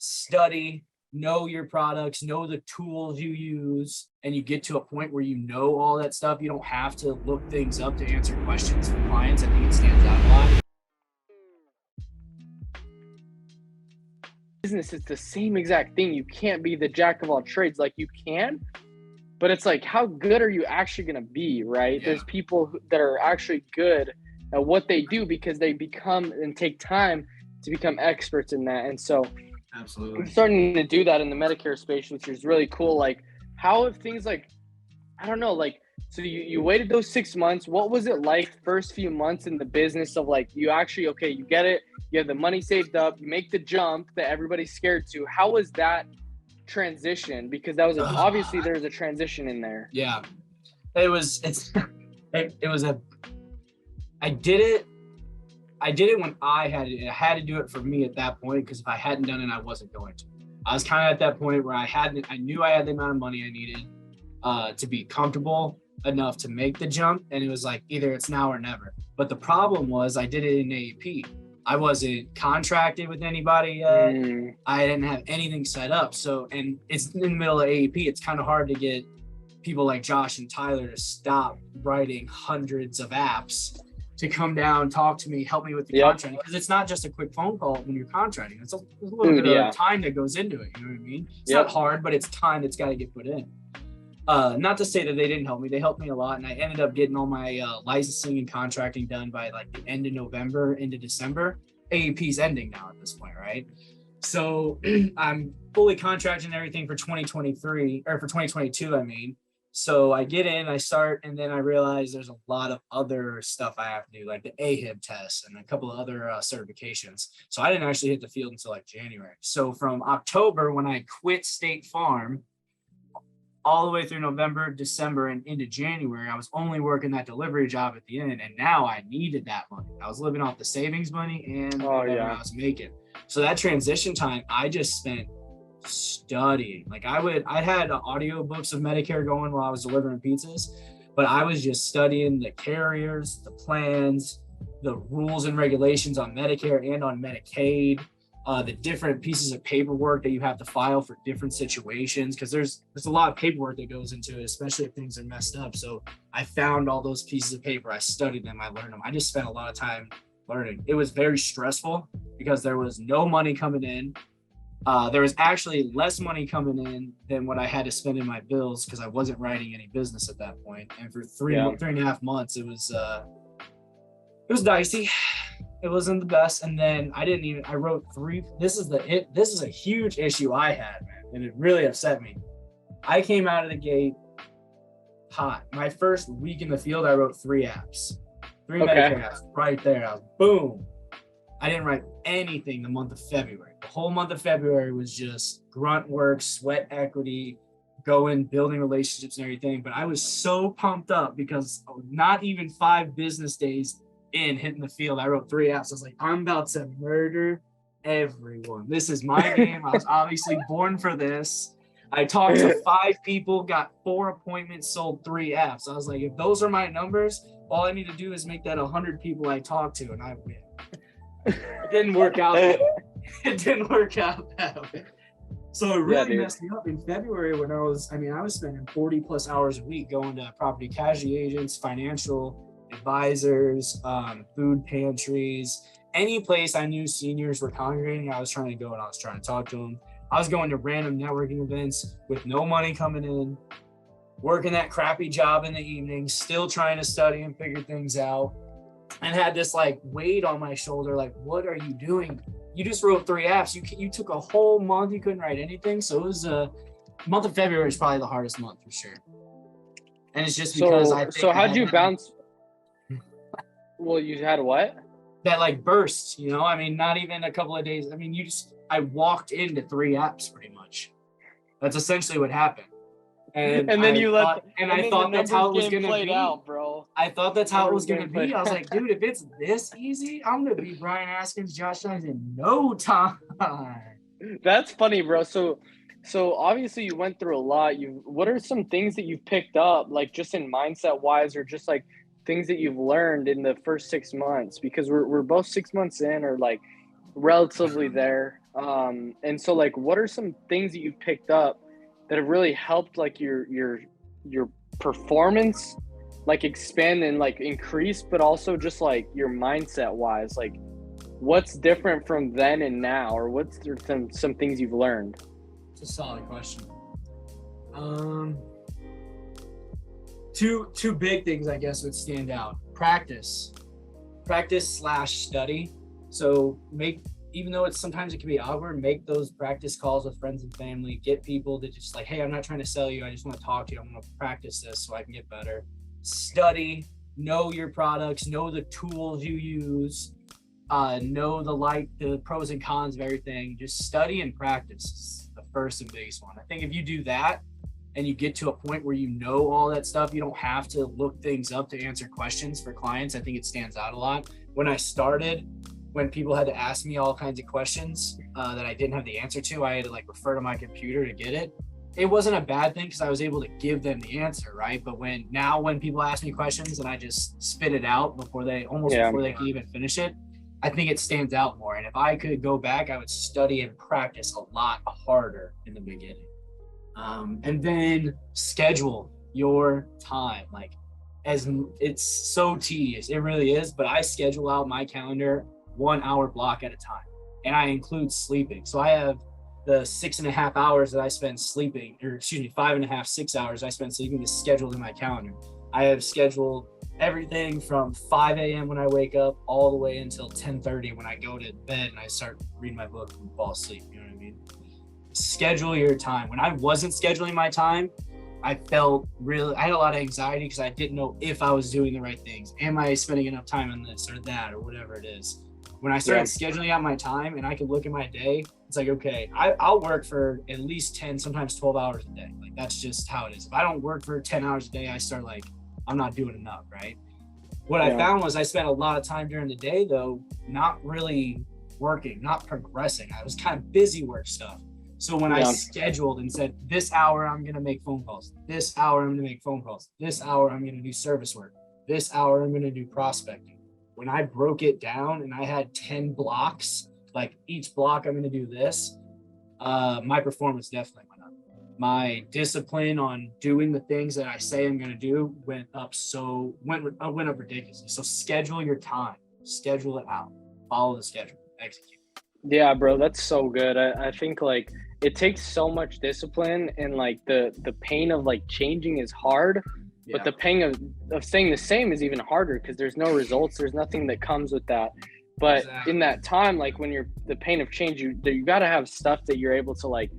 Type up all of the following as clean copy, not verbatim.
study, know your products, know the tools you use, and you get to a point where you know all that stuff, you don't have to look things up to answer questions from clients. I think it stands out a lot. Business is the same exact thing. You can't be the jack of all trades. Like you can, but it's like, how good are you actually going to be, right? Yeah. There's people that are actually good at what they do because they become and take time to become experts in that. And so Absolutely. I'm starting to do that in the Medicare space, which is really cool. Like, how have things like, I don't know, like, so you waited those 6 months. What was it like first few months in the business of like, you actually, okay, you get it. You have the money saved up, you make the jump that everybody's scared to. How was that transition? Because that was obviously there's a transition in there. Yeah, it was I did it when I had to do it for me at that point, because if I hadn't done it, I wasn't going to. I was kind of at that point where I knew I had the amount of money I needed to be comfortable enough to make the jump, and it was like either it's now or never. But the problem was I did it in AEP. I wasn't contracted with anybody yet. I didn't have anything set up. So, and it's in the middle of AEP. It's kind of hard to get people like Josh and Tyler to stop writing hundreds of apps to come down, talk to me, help me with the contracting. Because it's not just a quick phone call when you're contracting. It's a little bit of time that goes into it. You know what I mean? It's not hard, but it's time that's got to get put in. Not to say that they didn't help me. They helped me a lot, and I ended up getting all my licensing and contracting done by like the end of November into December. AEP's ending now at this point, right? So I'm fully contracting everything for 2023 or for 2022, I mean. So I get in, I start, and then I realize there's a lot of other stuff I have to do, like the AHIB test and a couple of other certifications. So I didn't actually hit the field until like January. So from October, when I quit State Farm, all the way through November, December, and into January, I was only working that delivery job at the end, and now I needed that money. I was living off the savings money and whatever I was making. So that transition time, I just spent studying. Like I had audiobooks of Medicare going while I was delivering pizzas, but I was just studying the carriers, the plans, the rules and regulations on Medicare and on Medicaid. The different pieces of paperwork that you have to file for different situations, because there's a lot of paperwork that goes into it, especially if things are messed up. So I found all those pieces of paper, I studied them, I learned them. I just spent a lot of time learning. It was very stressful because there was no money coming in. There was actually less money coming in than what I had to spend in my bills because I wasn't writing any business at that point. And for three and a half months, it was dicey. It wasn't the best. And then I wrote three. This is a huge issue I had, man. And it really upset me. I came out of the gate hot. My first week in the field, I wrote 3 apps. 3 Medicare apps right there. I was boom. I didn't write anything the month of February. The whole month of February was just grunt work, sweat equity, going, building relationships and everything. But I was so pumped up because not even 5 business days in hitting the field, I wrote 3 apps. I was like, I'm about to murder everyone. This is my game. I was obviously born for this. I talked to 5 people, got 4 appointments, sold 3 apps. I was like, if those are my numbers, all I need to do is make that 100 people I talk to and I win. It didn't work out. It didn't work out that way. So it really messed me up in February when I was spending 40 plus hours a week going to property casualty agents, financial advisors, food pantries, any place I knew seniors were congregating, I was trying to go and I was trying to talk to them. I was going to random networking events with no money coming in, working that crappy job in the evenings, still trying to study and figure things out, and had this like weight on my shoulder, like, what are you doing? You just wrote 3 apps. You took a whole month, you couldn't write anything. So it was month of February is probably the hardest month for sure. And it's just because So how'd you bounce? Well, you had what? That like burst, not even a couple of days. I walked into 3 apps pretty much. That's essentially what happened. And then I thought that's how it was going to be. Out, bro. I thought that's how it was going to be. I was like, dude, if it's this easy, I'm going to be Brian Askins, Josh Hines in no time. That's funny, bro. So obviously you went through a lot. What are some things that you've picked up, like just in mindset wise, or just like things that you've learned in the first 6 months? Because we're both 6 months in, or like relatively there. And so like, what are some things that you've picked up that have really helped like your performance like expand and like increase, but also just like your mindset wise, like what's different from then and now, or what's some things you've learned? It's a solid question. Two big things I guess would stand out. Practice / study. So even though sometimes it can be awkward, make those practice calls with friends and family. Get people to just like, hey, I'm not trying to sell you. I just want to talk to you. I'm going to practice this so I can get better. Study, know your products, know the tools you use, know the pros and cons of everything. Just study and practice is the first and biggest one. I think if you do that and you get to a point where you know all that stuff, you don't have to look things up to answer questions for clients. I think it stands out a lot. When I started, when people had to ask me all kinds of questions that I didn't have the answer to, I had to like refer to my computer to get it. It wasn't a bad thing because I was able to give them the answer, right? But when people ask me questions and I just spit it out before they can even finish it, I think it stands out more. And if I could go back, I would study and practice a lot harder in the beginning. And then schedule your time. Like, as it's so tedious, it really is, but I schedule out my calendar 1 hour block at a time, and I include sleeping. So I have the 6.5 hours that I spend sleeping, 5.5, 6 hours I spend sleeping is scheduled in my calendar. I have scheduled everything from 5 a.m. when I wake up all the way until 10:30 when I go to bed and I start reading my book and fall asleep. You know what I mean? Schedule your time. When I wasn't scheduling my time, I had a lot of anxiety because I didn't know if I was doing the right things. Am I spending enough time on this or that or whatever it is? When I started scheduling out my time and I could look at my day, it's like, okay, I'll work for at least 10, sometimes 12 hours a day. Like, that's just how it is. If I don't work for 10 hours a day, I start like, I'm not doing enough, right? What I found was I spent a lot of time during the day, though, not really working, not progressing. I was kind of busy work stuff. So when I scheduled and said, this hour, I'm going to make phone calls. This hour, I'm going to make phone calls. This hour, I'm going to do service work. This hour, I'm going to do prospecting. When I broke it down and I had 10 blocks, like each block I'm going to do this, my performance definitely went up. My discipline on doing the things that I say I'm going to do went up ridiculously. So schedule your time, schedule it out, follow the schedule, execute. Yeah, bro, that's so good. I think like it takes so much discipline, and like the pain of like changing is hard. But the pain of staying the same is even harder because there's no results. There's nothing that comes with that. But in that time, like when you're the pain of change, you got to have stuff that you're able to like,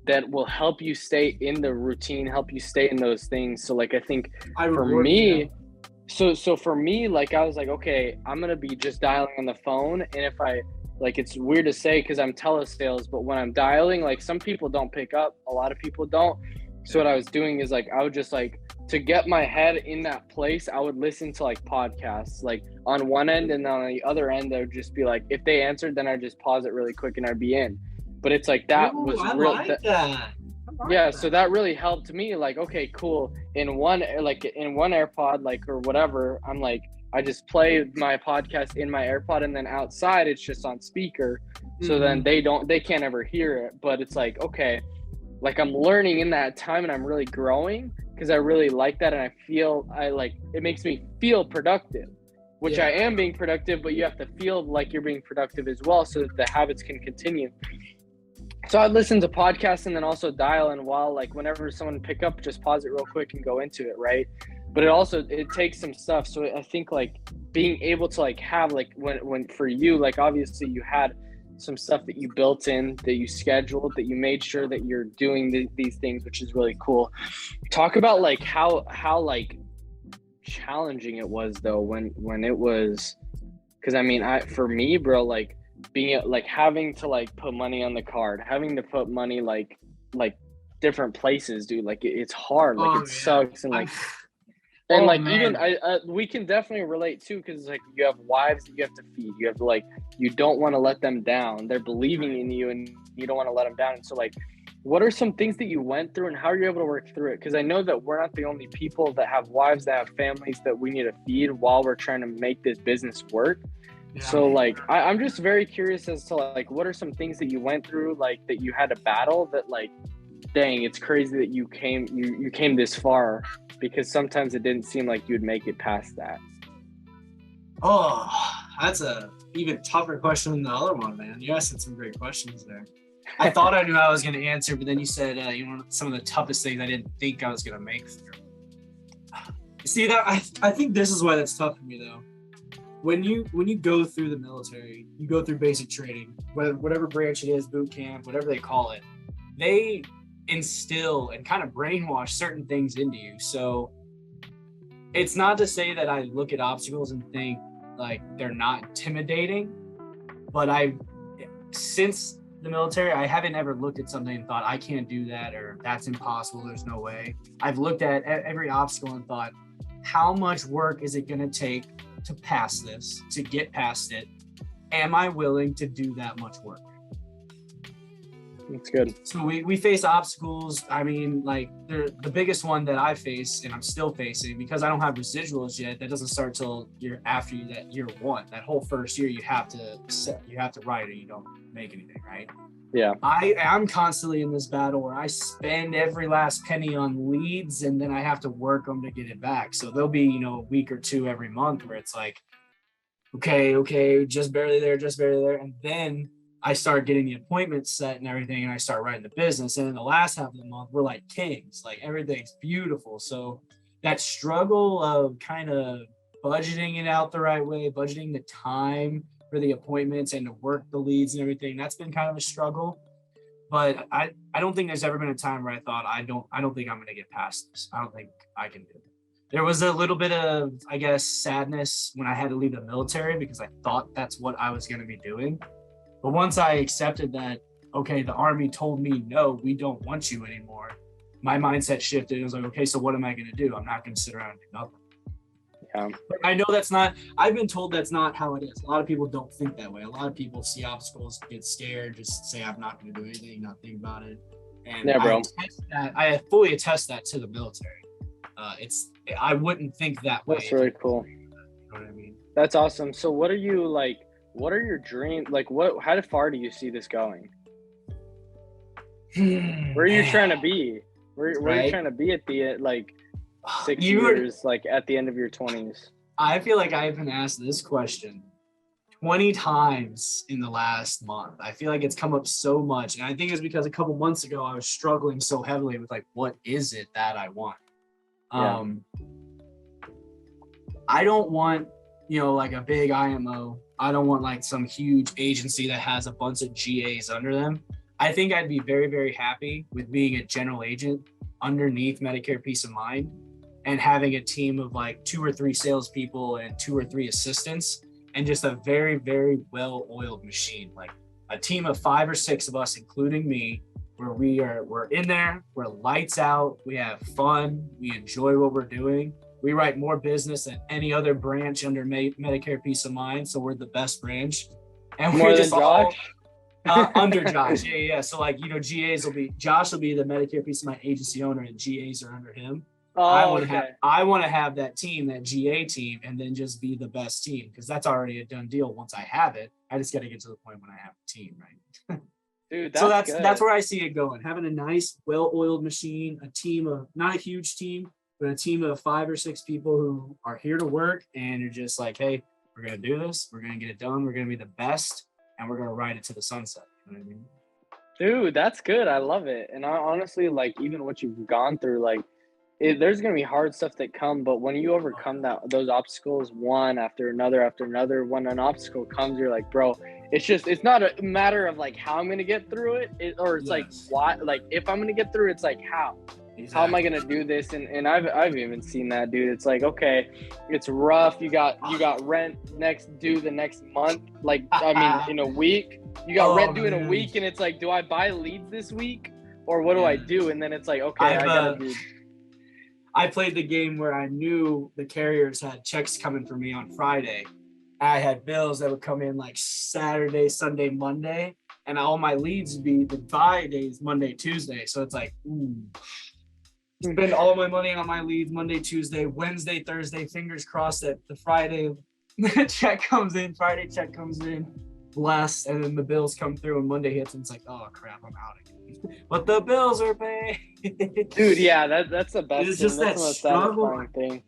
that will help you stay in the routine, help you stay in those things. So like, I think for me, so for me, like I was like, okay, I'm going to be just dialing on the phone. And if I, like, it's weird to say because I'm telesales, but when I'm dialing, like some people don't pick up, a lot of people don't. So what I was doing is like, I would just like, to get my head in that place, I would listen to like podcasts, like on one end, and on the other end, I would just be like, if they answered, then I'd just pause it really quick and I'd be in. But it's like that was real. So that really helped me. Like, okay, cool. In one AirPod, like or whatever, I'm like, I just play my podcast in my AirPod, and then outside it's just on speaker. So then they can't ever hear it. But it's like, okay, like I'm learning in that time and I'm really growing because I really like that. And it makes me feel productive, which I am being productive, but you have to feel like you're being productive as well so that the habits can continue. So I'd listen to podcasts and then also dial, and while like whenever someone pick up, just pause it real quick and go into it, right? But it takes some stuff. So I think like being able to like have like when for you, like obviously you had some stuff that you built in, that you scheduled, that you made sure that you're doing these things, which is really cool. Talk about like how like challenging it was though when it was, because I mean for me, bro, like being like having to like put money on the card, having to put money like different places, dude, like it's hard, like sucks, and like even we can definitely relate too, because like you have wives that you have to feed, you have to like, you don't want to let them down, they're believing in you and you don't want to let them down. And so like, what are some things that you went through and how are you able to work through it? Because I know that we're not the only people that have wives, that have families that we need to feed while we're trying to make this business work. Yeah. So like I'm just very curious as to like what are some things that you went through, like that you had to battle, that like, dang, it's crazy that you came this far, because sometimes it didn't seem like you'd make it past that. Oh, that's a even tougher question than the other one, man. You asked some great questions there. I thought I knew I was going to answer, but then you said, some of the toughest things I didn't think I was going to make through. See, that I think this is why that's tough for me, though. When you go through the military, you go through basic training, whatever branch it is, boot camp, whatever they call it, they instill and kind of brainwash certain things into you. So it's not to say that I look at obstacles and think like they're not intimidating, but since the military, I haven't ever looked at something and thought I can't do that, or that's impossible, there's no way. I've looked at every obstacle and thought, how much work is it going to take to pass this, to get past it? Am I willing to do that much work? That's good. So we face obstacles. I mean, like the biggest one that I face, and I'm still facing, because I don't have residuals yet. That doesn't start till after that year one. That whole first year, you have to write, or you don't make anything, right? Yeah. I'm constantly in this battle where I spend every last penny on leads, and then I have to work them to get it back. So there'll be a week or two every month where it's like, okay, just barely there, and then I start getting the appointments set and everything, and I start writing the business. And in the last half of the month, we're like kings, like everything's beautiful. So that struggle of kind of budgeting it out the right way, budgeting the time for the appointments and to work the leads and everything, that's been kind of a struggle. But I don't think there's ever been a time where I thought, I don't think I'm going to get past this. I don't think I can do it. There was a little bit of, I guess, sadness when I had to leave the military, because I thought that's what I was going to be doing. But once I accepted that, okay, the Army told me, no, we don't want you anymore, my mindset shifted. It was like, okay, so what am I going to do? I'm not going to sit around and do nothing. Yeah. But I know I've been told that's not how it is. A lot of people don't think that way. A lot of people see obstacles, get scared, just say, I'm not going to do anything, not think about it. And yeah, bro. I fully attest that to the military. I wouldn't think that way. That's really cool. You know what I mean? That's awesome. So what are your dreams? Like how far do you see this going? Where are you trying to be? Where are you trying to be at the like 6 years, like at the end of your 20s? I feel like I've been asked this question 20 times in the last month. I feel like it's come up so much. And I think it's because a couple months ago, I was struggling so heavily with like, what is it that I want? Yeah. I don't want, like a big IMO. I don't want like some huge agency that has a bunch of GAs under them. I think I'd be very, very happy with being a general agent underneath Medicare Peace of Mind and having a team of like 2 or 3 salespeople and 2 or 3 assistants, and just a very, very well-oiled machine. Like a team of 5 or 6 of us, including me, where we're in there, we're lights out, we have fun, we enjoy what we're doing. We write more business than any other branch under Medicare Peace of Mind, so we're the best branch. And more we're than just Josh? Under Josh. Yeah. So like, Josh will be the Medicare Peace of Mind agency owner, and GAs are under him. Oh, I want to have that team, that GA team, and then just be the best team, because that's already a done deal. Once I have it, I just got to get to the point when I have a team, right? Dude, that's where I see it going. Having a nice, well-oiled machine, a team of, not a huge team, but a team of 5 or 6 people who are here to work, and you're just like, hey, we're gonna do this, we're gonna get it done, we're gonna be the best, and we're gonna ride it to the sunset. You know what I mean? Dude, that's good. I love it. And I honestly, like, even what you've gone through, like, there's gonna be hard stuff that come, but when you overcome those obstacles one after another, when an obstacle comes, you're like, bro, it's not a matter of like how I'm gonna get through it, or it's like why, like if I'm gonna get through it, it's like how. Exactly. How am I gonna do this? And I've even seen that, dude. It's like, okay, it's rough. You got rent due the next month. Like, I mean, in a week. You got rent due in a week, and it's like, do I buy leads this week, or what do I do? And then it's like, okay, I gotta do. I played the game where I knew the carriers had checks coming for me on Friday. I had bills that would come in like Saturday, Sunday, Monday, and all my leads would be the buy days, Monday, Tuesday. So it's like, spend all my money on my leads Monday, Tuesday, Wednesday, Thursday, fingers crossed that the Friday check comes in, Friday check comes in, blessed, and then the bills come through, and Monday hits, and it's like, oh crap, I'm out again. But the bills are paid. Dude, yeah, that's the best. It's just that that's the most struggle. satisfying thing.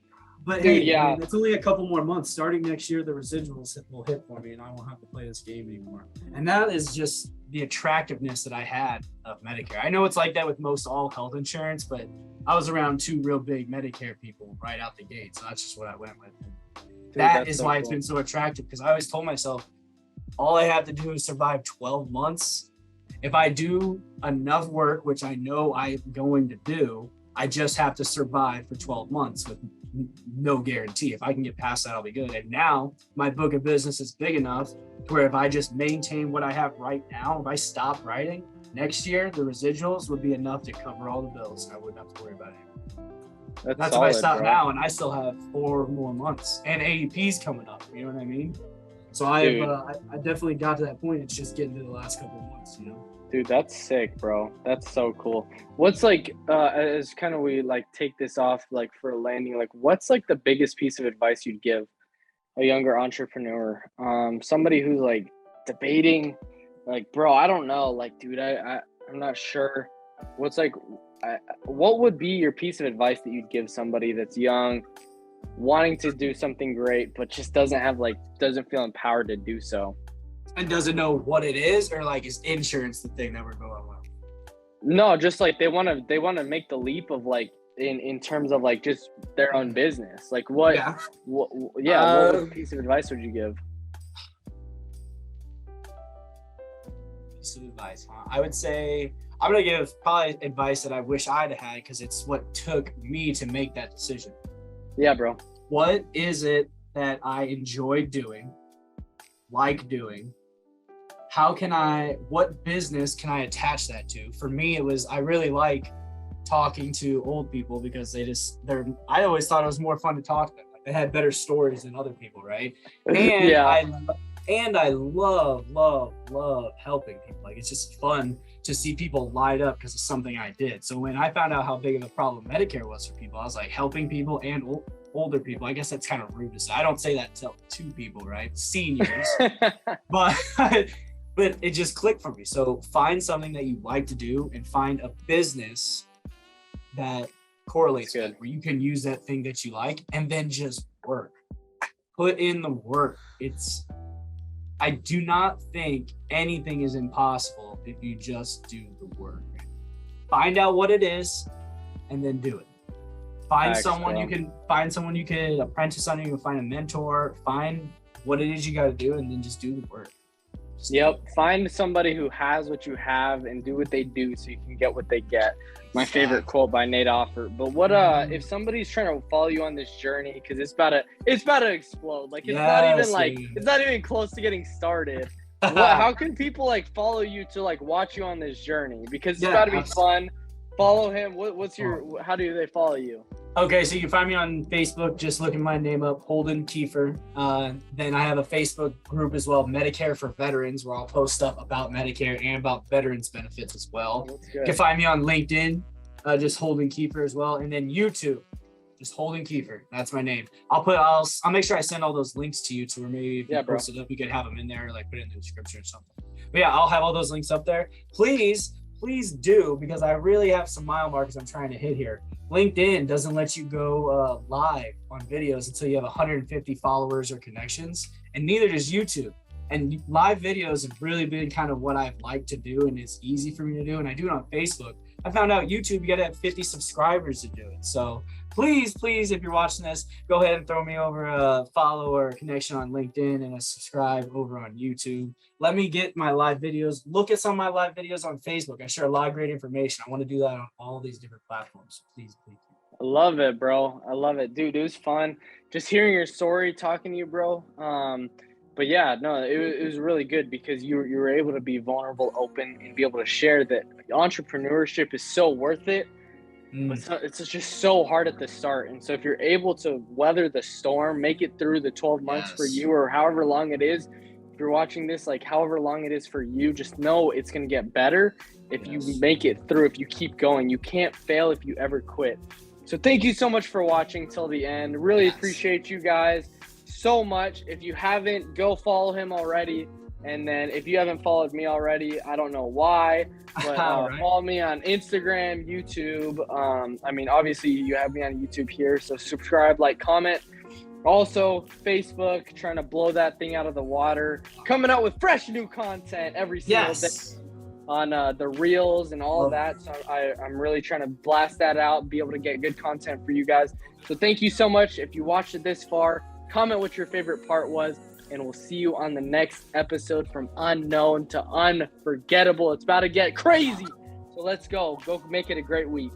But Dude, hey, yeah. I mean, it's only a couple more months. Starting next year, the residuals will hit for me, and I won't have to play this game anymore. And that is just the attractiveness that I had of Medicare. I know it's like that with most all health insurance, but I was around 2 real big Medicare people right out the gate, so that's just what I went with. Dude, that is so why cool. It's been so attractive, because I always told myself, all I have to do is survive 12 months. If I do enough work, which I know I'm going to do, I just have to survive for 12 months with no guarantee. If I can get past that, I'll be good. And now my book of business is big enough to where if I just maintain what I have right now, if I stop writing, next year the residuals would be enough to cover all the bills, and I wouldn't have to worry about it. That's solid, if I stop now, and I still have 4 more months, and AEP's coming up. You know what I mean? So I definitely got to that point. It's just getting to the last couple of months, you know. Dude, that's sick, bro. That's so cool. What's like, as kind of we like take this off like for a landing, like what's like the biggest piece of advice you'd give a younger entrepreneur, somebody who's like debating, like, bro, I don't know, like, dude, I'm not sure. What's like, what would be your piece of advice that you'd give somebody that's young, wanting to do something great, but just doesn't feel empowered to do so? And doesn't know what it is, or like, is insurance the thing that we're going with? No, just like they want to make the leap of like in terms of like just their own business. Like what piece of advice would you give? Piece of advice, huh? I would say I'm gonna give probably advice that I wish I'd had, because it's what took me to make that decision. Yeah, bro. What is it that I enjoy doing, like doing? What business can I attach that to? For me, it was, I really like talking to old people, because I always thought it was more fun to talk to them. Like, they had better stories than other people, right? And Yeah. I love helping people. Like, it's just fun to see people light up because of something I did. So when I found out how big of a problem Medicare was for people, I was like, helping people and older people. I guess that's kind of rude to say. I don't say that to people, right? Seniors. But it just clicked for me. So find something that you like to do, and find a business that correlates with it, where you can use that thing that you like, and then just work. Put in the work. I do not think anything is impossible if you just do the work. Find out what it is, and then do it. Find someone you can apprentice on. You can find a mentor. Find what it is you got to do, and then just do the work. Yep. Find somebody who has what you have and do what they do so you can get what they get. My favorite quote by Nitafan. But what if somebody's trying to follow you on this journey, because it's about to explode. Like it's not even close to getting started. How can people like follow you to like watch you on this journey? Because it's about to be fun. Follow him. How do they follow you? Okay, so you can find me on Facebook. Just looking my name up, Holden Kiefer. Then I have a Facebook group as well, Medicare for Veterans, where I'll post stuff about Medicare and about veterans benefits as well. You can find me on LinkedIn, just Holden Kiefer as well, and then YouTube, just Holden Kiefer. That's my name. I'll make sure I send all those links to you, to where maybe if you post it up, you could have them in there, or like put it in the description or something. But yeah, I'll have all those links up there. Please do, because I really have some mile markers I'm trying to hit here. LinkedIn doesn't let you go live on videos until you have 150 followers or connections, and neither does YouTube. And live videos have really been kind of what I've liked to do, and it's easy for me to do, and I do it on Facebook. I found out YouTube, you got to have 50 subscribers to do it. So please, if you're watching this, go ahead and throw me over a follow or a connection on LinkedIn, and a subscribe over on YouTube. Let me get my live videos. Look at some of my live videos on Facebook. I share a lot of great information. I want to do that on all these different platforms. Please. I love it, bro. I love it. Dude, it was fun just hearing your story, talking to you, bro. But yeah, no, it was really good, because you were able to be vulnerable, open, and be able to share that entrepreneurship is so worth it. But it's just so hard at the start. And so if you're able to weather the storm, make it through the 12 months for you, or however long it is, if you're watching this, like however long it is for you, just know it's going to get better if you make it through, if you keep going. You can't fail if you ever quit. So thank you so much for watching till the end. Really appreciate you guys. so much. If you haven't, go follow him already. And then if you haven't followed me already, I don't know why, but Right. follow me on Instagram, YouTube. I mean, obviously you have me on YouTube here, so subscribe, like, comment. Also, Facebook, trying to blow that thing out of the water. Coming out with fresh new content every single day on the reels and all of that. So I'm really trying to blast that out, be able to get good content for you guys. So thank you so much. If you watched it this far, comment what your favorite part was, and we'll see you on the next episode from unknown to unforgettable. It's about to get crazy. So let's go. Go make it a great week.